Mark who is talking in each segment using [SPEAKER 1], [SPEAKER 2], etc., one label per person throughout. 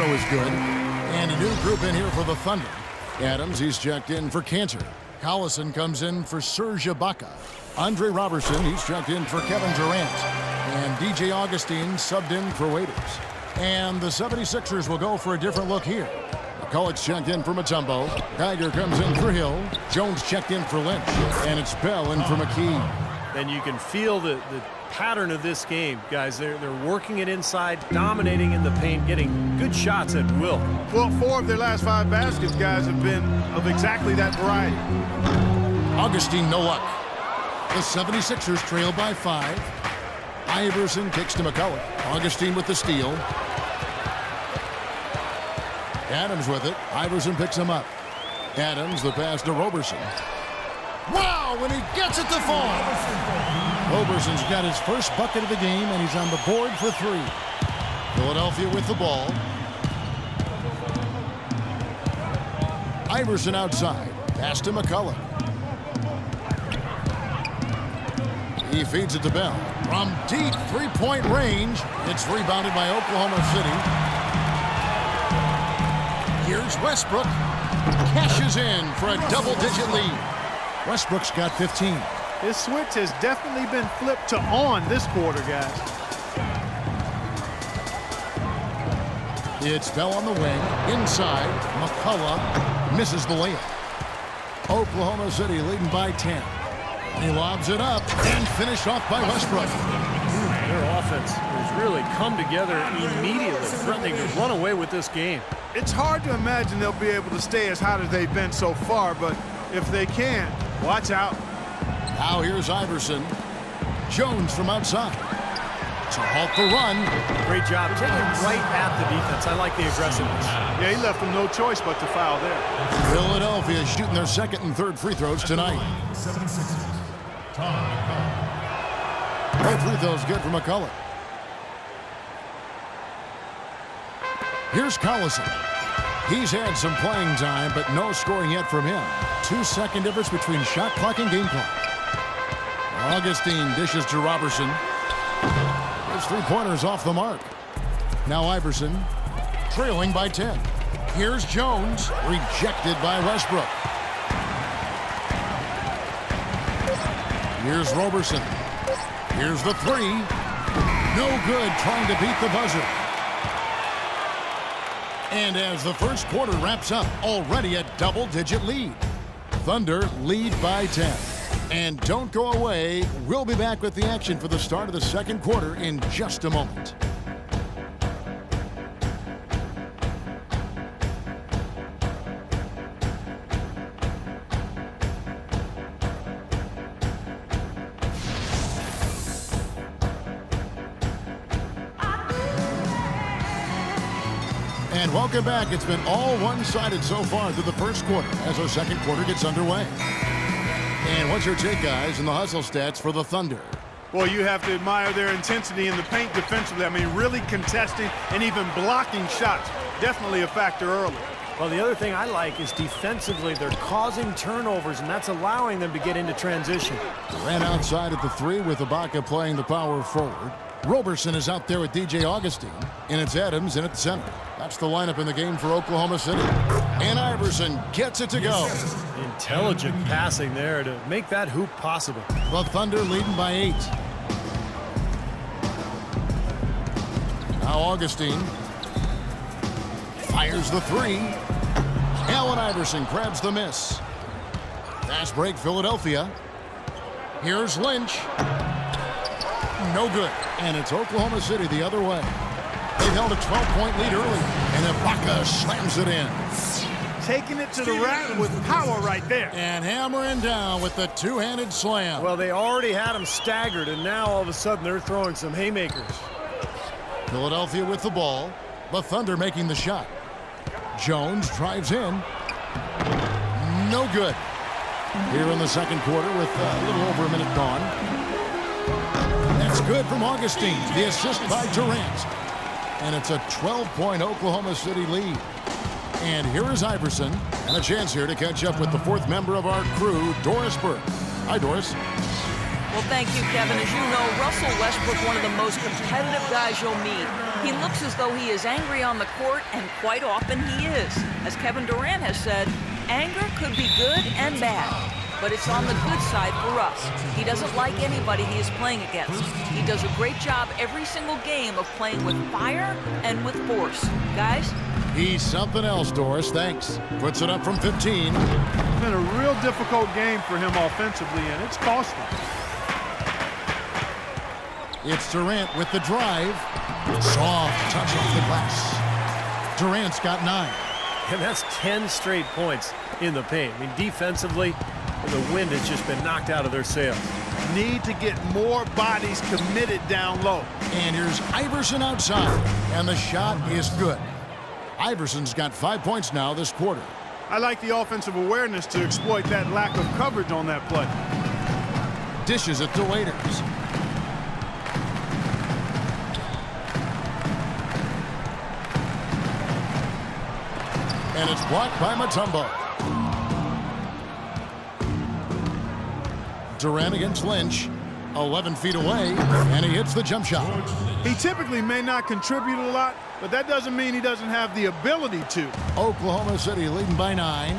[SPEAKER 1] throw is good. And a new group in here for the Thunder. Adams, he's checked in for Cantor. Collison comes in for Serge Ibaka. Andre Robertson, he's checked in for Kevin Durant. And DJ Augustine subbed in for Waiters. And the 76ers will go for a different look here. McCulloch's checked in for Mutombo. Geiger comes in for Hill. Jones checked in for Lynch. And it's Bell in for McKee.
[SPEAKER 2] And you can feel the pattern of this game, guys. They're working it inside, dominating in the paint, getting good shots at will.
[SPEAKER 3] Well, 4 of their last 5 baskets, guys, have been of exactly that variety.
[SPEAKER 1] Augustine, no luck. The 76ers trail by 5. Iverson kicks to McCulloch. Augustine with the steal. Adams with it. Iverson picks him up. Adams, the pass to Roberson. Wow, when he gets it to fall. Roberson's got his first bucket of the game, and he's on the board for 3. Philadelphia with the ball. Iverson outside. Pass to McCulloch. He feeds it to Bell. From deep three-point range, it's rebounded by Oklahoma City. Here's Westbrook. Cashes in for a double-digit lead. Westbrook's got 15.
[SPEAKER 3] His switch has definitely been flipped to on this quarter, guys.
[SPEAKER 1] It's Bell on the wing. Inside, McCulloch misses the layup. Oklahoma City leading by 10. He lobs it up and finished off by Westbrook.
[SPEAKER 2] Their offense has really come together immediately, threatening to run away with this game.
[SPEAKER 3] It's hard to imagine they'll be able to stay as hot as they've been so far, but if they can, watch out.
[SPEAKER 1] Now here's Iverson. Jones from outside. To halt the run.
[SPEAKER 2] Great job taking right at the defense. I like the aggressiveness.
[SPEAKER 3] Yeah, he left them no choice but to foul there.
[SPEAKER 1] Philadelphia shooting their second and third free throws tonight. Both free throws good for McCulloch. Here's Collison. He's had some playing time, but no scoring yet from him. 2-second difference between shot clock and game clock. Augustine dishes to Robertson. His three-pointer's off the mark. Now Iverson, trailing by 10. Here's Jones, rejected by Westbrook. Here's Robertson. Here's the 3. No good, trying to beat the buzzer. And as the first quarter wraps up, already a double-digit lead. Thunder lead by 10. And don't go away. We'll be back with the action for the start of the second quarter in just a moment. And welcome back. It's been all one-sided so far through the first quarter as our second quarter gets underway. And what's your take, guys, in the hustle stats for the Thunder?
[SPEAKER 3] Well, you have to admire their intensity in the paint defensively. I mean, really contesting and even blocking shots. Definitely a factor early.
[SPEAKER 2] Well, the other thing I like is defensively, they're causing turnovers, and that's allowing them to get into transition.
[SPEAKER 1] Ran outside at the 3 with Ibaka playing the power forward. Robertson is out there with DJ Augustine, and it's Adams in at the center. That's the lineup in the game for Oklahoma City. And Iverson gets it to go.
[SPEAKER 2] Intelligent passing there to make that hoop possible.
[SPEAKER 1] The Thunder leading by 8. Now Augustine fires the 3. Allen Iverson grabs the miss. Fast break, Philadelphia. Here's Lynch. No good. And it's Oklahoma City the other way. They've held a 12-point lead early, and Ibaka slams it in.
[SPEAKER 3] Taking it to the rack with power right there.
[SPEAKER 1] And hammering down with the two-handed slam.
[SPEAKER 2] Well, they already had him staggered, and now all of a sudden they're throwing some haymakers.
[SPEAKER 1] Philadelphia with the ball. The Thunder making the shot. Jones drives in. No good. Here in the second quarter with a little over a minute gone. That's good from Augustine. The assist by Durant. And it's a 12-point Oklahoma City lead. And here is Iverson. And a chance here to catch up with the fourth member of our crew, Doris Burke. Hi, Doris.
[SPEAKER 4] Well, thank you, Kevin. As you know, Russell Westbrook, one of the most competitive guys you'll meet. He looks as though he is angry on the court, and quite often he is. As Kevin Durant has said, anger could be good and bad, but it's on the good side for us. He doesn't like anybody he is playing against. He does a great job every single game of playing with fire and with force. Guys?
[SPEAKER 1] He's something else, Doris. Thanks. Puts it up from 15.
[SPEAKER 3] It's been a real difficult game for him offensively, and it's costing.
[SPEAKER 1] It's Durant with the drive. Soft touch off the glass. Durant's got 9.
[SPEAKER 2] And that's 10 straight points in the paint. I mean, defensively, the wind has just been knocked out of their sails.
[SPEAKER 3] Need to get more bodies committed down low.
[SPEAKER 1] And here's Iverson outside, and the shot is good. Iverson's got 5 points now this quarter.
[SPEAKER 3] I like the offensive awareness to exploit that lack of coverage on that play.
[SPEAKER 1] Dishes it to Waiters. And it's blocked by Mutombo. Durant against Lynch. 11 feet away, and he hits the jump shot.
[SPEAKER 3] He typically may not contribute a lot, but that doesn't mean he doesn't have the ability to.
[SPEAKER 1] Oklahoma City leading by 9.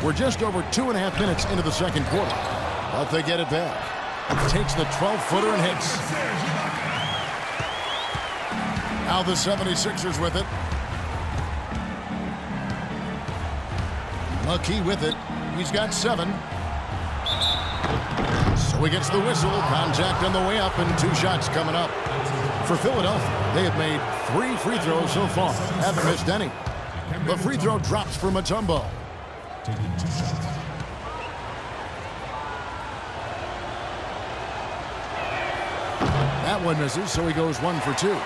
[SPEAKER 1] We're just over 2.5 minutes into the second quarter, but they get it back. Takes the 12-footer and hits. Now the 76ers with it. McKee with it. He's got 7. So he gets the whistle. Contact on the way up, and 2 shots coming up. For Philadelphia, they have made 3 free throws so far. Haven't missed any. The free throw drops for Mutombo. That one misses, so he goes 1 for 2.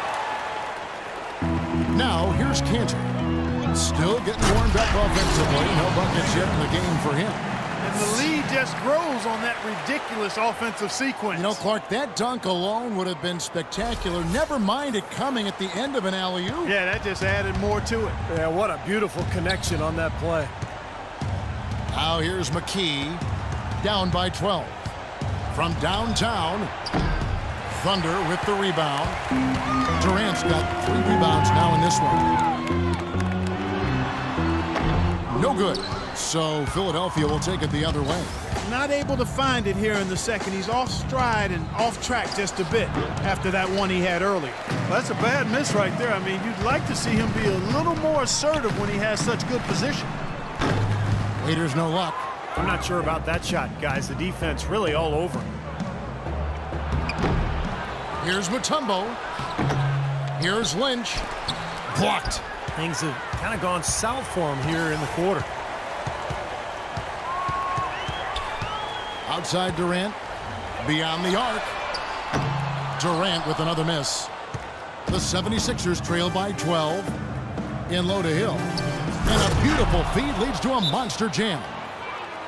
[SPEAKER 1] Now, here's Cantor. Still getting warmed up offensively. No buckets yet in the game for him.
[SPEAKER 3] And the lead just grows on that ridiculous offensive sequence.
[SPEAKER 1] You know, Clark, that dunk alone would have been spectacular. Never mind it coming at the end of an alley-oop.
[SPEAKER 3] Yeah, that just added more to it.
[SPEAKER 2] Yeah, what a beautiful connection on that play.
[SPEAKER 1] Now here's McKee. Down by 12. From downtown, Thunder with the rebound. Durant's got 3 rebounds now in this one. No good. So Philadelphia will take it the other way.
[SPEAKER 3] Not able to find it here in the second. He's off stride and off track just a bit after that one he had earlier. Well, that's a bad miss right there. I mean, you'd like to see him be a little more assertive when he has such good position.
[SPEAKER 1] Waiters no luck.
[SPEAKER 2] I'm not sure about that shot, guys. The defense really all over him.
[SPEAKER 1] Here's Mutombo. Here's Lynch. Blocked.
[SPEAKER 2] Things have kind of gone south for him here in the quarter.
[SPEAKER 1] Outside Durant. Beyond the arc. Durant with another miss. The 76ers trail by 12. In low to Hill. And a beautiful feed leads to a monster jam.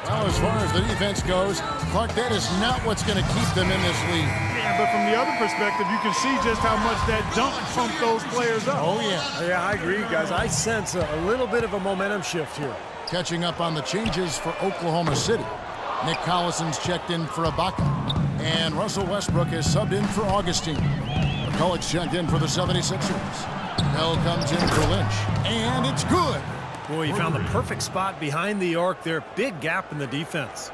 [SPEAKER 1] Well, as far as the defense goes, Clark, that is not what's going to keep them in this league.
[SPEAKER 3] Yeah, but from the other perspective, you can see just how much that dunk pumped those players up.
[SPEAKER 1] Oh, yeah.
[SPEAKER 2] Yeah, I agree, guys. I sense a little bit of a momentum shift here.
[SPEAKER 1] Catching up on the changes for Oklahoma City. Nick Collison's checked in for Ibaka. And Russell Westbrook is subbed in for Augustine. McCulloch's checked in for the 76ers. Bell comes in for Lynch. And it's good.
[SPEAKER 2] Boy, he found the perfect spot behind the arc there. Big gap in the defense.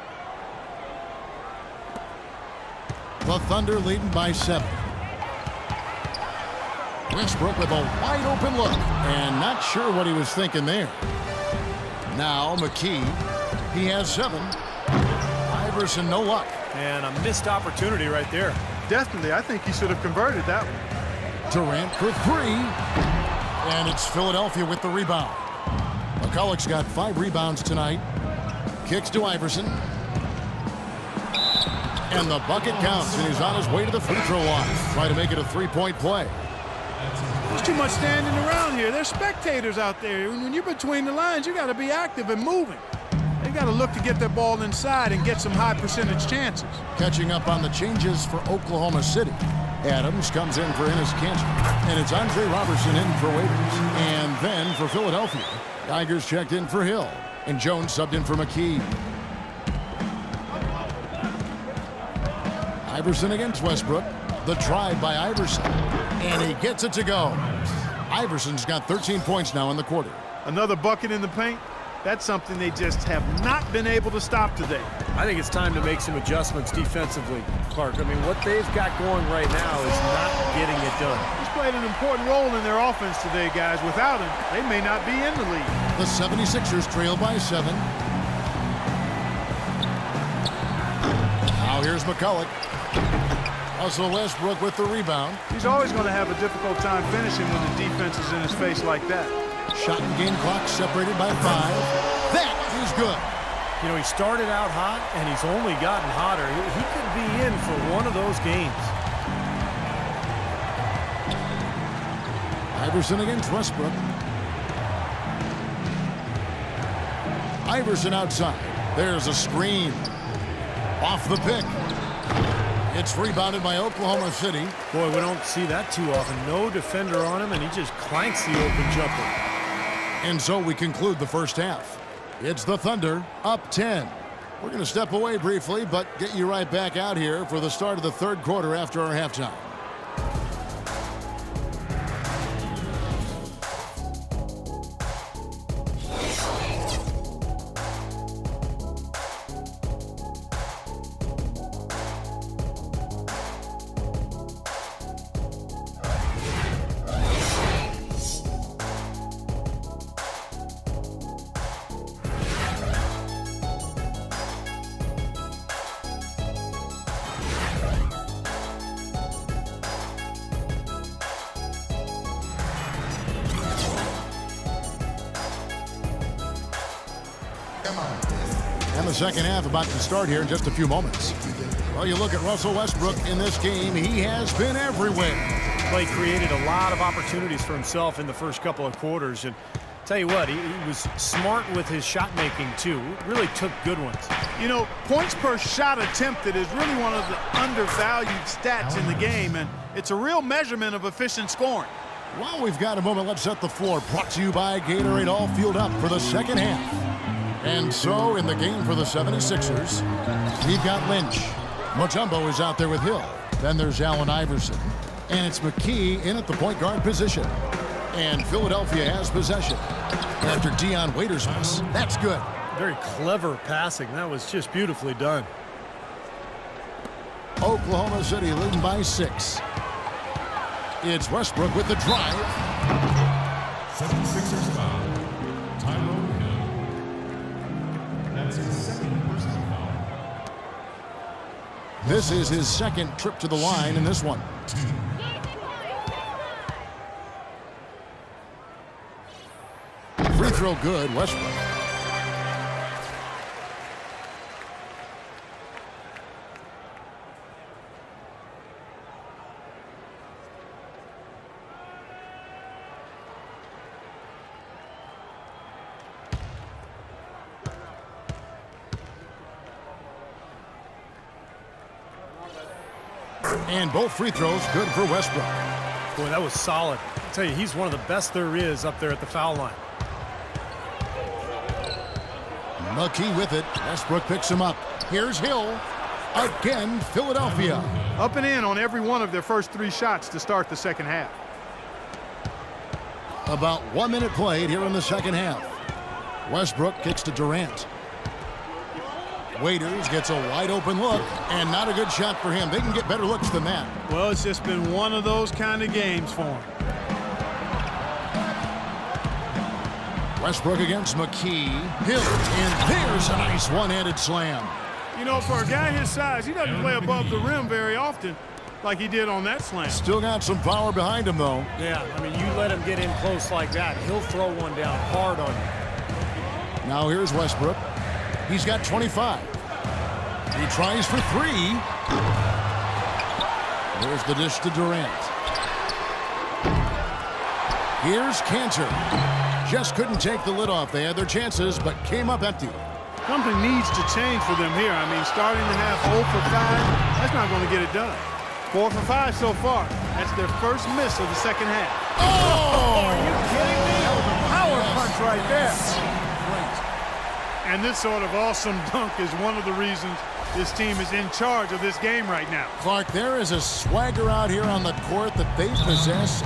[SPEAKER 1] The Thunder leading by 7. Westbrook with a wide open look. And not sure what he was thinking there. Now McKee. He has 7. Iverson no luck.
[SPEAKER 2] And a missed opportunity right there.
[SPEAKER 3] Definitely, I think he should have converted that one.
[SPEAKER 1] Durant for 3. And it's Philadelphia with the rebound. McCulloch's got 5 rebounds tonight. Kicks to Iverson. And the bucket counts, and he's on his way to the free throw line. Try to make it a 3-point play.
[SPEAKER 3] There's too much standing around here. There's spectators out there. When you're between the lines, you got to be active and moving. They got to look to get the ball inside and get some high percentage chances.
[SPEAKER 1] Catching up on the changes for Oklahoma City. Adams comes in for Enes Kanter. And it's Andre Robertson in for Waiters. And then for Philadelphia, Tigers checked in for Hill. And Jones subbed in for McKee. Iverson against Westbrook. The drive by Iverson. And he gets it to go. Iverson's got 13 points now in the quarter.
[SPEAKER 3] Another bucket in the paint. That's something they just have not been able to stop today.
[SPEAKER 2] I think it's time to make some adjustments defensively, Clark. I mean, what they've got going right now is not getting it done.
[SPEAKER 3] He's played an important role in their offense today, guys. Without him, they may not be in the league.
[SPEAKER 1] The 76ers trail by 7. Now here's McCulloch. Russell Westbrook with the rebound.
[SPEAKER 3] He's always going to have a difficult time finishing when the defense is in his face like that.
[SPEAKER 1] Shot and game clock separated by 5. That is good.
[SPEAKER 2] You know, he started out hot, and he's only gotten hotter. He could be in for one of those games.
[SPEAKER 1] Iverson against Westbrook. Iverson outside. There's a screen. Off the pick. It's rebounded by Oklahoma City.
[SPEAKER 2] Boy, we don't see that too often. No defender on him, and he just clanks the open jumper.
[SPEAKER 1] And so we conclude the first half. It's the Thunder up 10. We're going to step away briefly, but get you right back out here for the start of the third quarter after our halftime. And the second half about to start here in just a few moments. Well, you look at Russell Westbrook in this game, he has been everywhere.
[SPEAKER 2] Clay created a lot of opportunities for himself in the first couple of quarters. And tell you what, he was smart with his shot making too. Really took good ones.
[SPEAKER 3] You know, points per shot attempted is really one of the undervalued stats in the game, and it's a real measurement of efficient scoring.
[SPEAKER 1] While we've got a moment, let's set the floor. Brought to you by Gatorade, all fueled up for the second half. And so in the game for the 76ers, we've got Lynch. Mutombo is out there with Hill. Then there's Allen Iverson. And it's McKee in at the point guard position. And Philadelphia has possession after Dion Waiters miss. That's good.
[SPEAKER 2] Very clever passing. That was just beautifully done.
[SPEAKER 1] Oklahoma City leading by 6. It's Westbrook with the drive.
[SPEAKER 5] 76ers foul. Tyrone Hill. That's his second personal foul.
[SPEAKER 1] This is his second trip to the line in this one. Free throw good, Westbrook. And both free throws good for Westbrook.
[SPEAKER 2] Boy, that was solid. I'll tell you, he's one of the best there is up there at the foul line.
[SPEAKER 1] McKee with it. Westbrook picks him up. Here's Hill. Again, Philadelphia.
[SPEAKER 3] Up and in on every one of their first 3 shots to start the second half.
[SPEAKER 1] About 1 minute played here in the second half. Westbrook kicks to Durant. Waiters gets a wide open look, and not a good shot for him. They can get better looks than that.
[SPEAKER 3] Well, it's just been one of those kind of games for him.
[SPEAKER 1] Westbrook against McKee. Hill, and there's a nice one-handed slam.
[SPEAKER 3] You know, for a guy his size, he doesn't play above the rim very often like he did on that slam.
[SPEAKER 1] Still got some power behind him, though.
[SPEAKER 2] Yeah, I mean, you let him get in close like that, he'll throw one down hard on you.
[SPEAKER 1] Now here's Westbrook. He's got 25. He tries for 3. There's the dish to Durant. Here's Cantor. Just couldn't take the lid off. They had their chances, but came up empty.
[SPEAKER 3] Something needs to change for them here. I mean, starting the half 0 for 5, that's not going to get it done. 4 for 5 so far. That's their first miss of the second half.
[SPEAKER 1] Oh!
[SPEAKER 3] Are you kidding me? That was a power punch right there. And this sort of awesome dunk is one of the reasons This team is in charge of this game right now.
[SPEAKER 1] Clark, there is a swagger out here on the court that they possess.